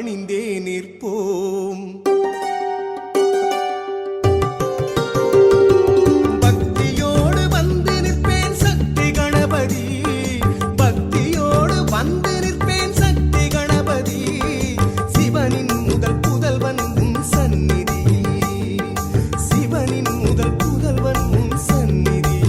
பணிந்தே நிற்போம். பக்தியோடு வந்து நிற்பேன் சக்தி கணபதி, பக்தியோடு வந்து நிற்பேன் சக்தி கணபதி. சிவனின் முதல் புதல்வன் உன் சந்நிதி, சிவனின் முதல் புதல்வன் உன் சந்நிதி.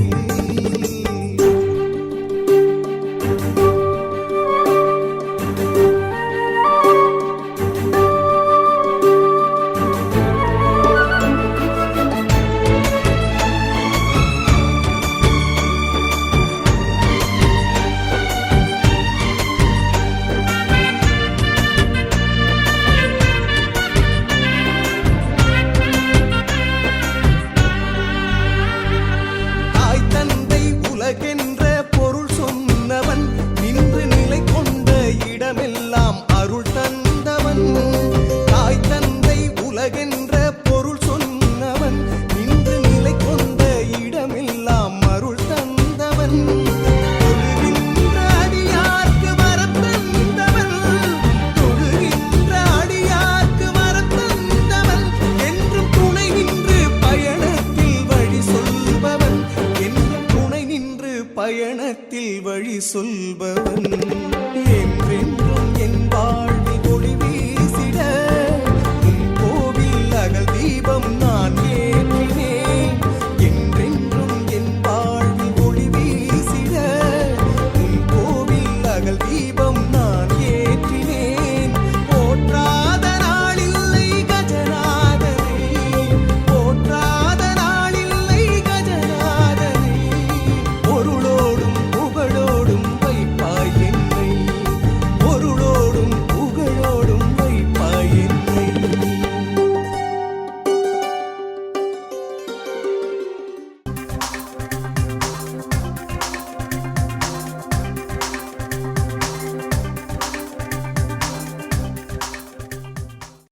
உலகென்ற பொருள் சொன்னவன், நின்று நிலை கொண்ட இடமெல்லாம் அருள் தந்தவன். தாய் தந்தை உலகென்ற பொருள் சொன்னவன், நின்று நிலை கொண்ட இடமெல்லாம் அருள் தந்தவன். தொழுகின்ற அடியார்க்கு வரம் தந்தவன், தொழுகின்ற அடியார்க்கு வரம் தந்தவன். என்றும் துணை நின்று பயணத்தில் வழி சொல்பவன், என்றும் துணை நின்று பயணத்தில் வழி சொல்பவன்.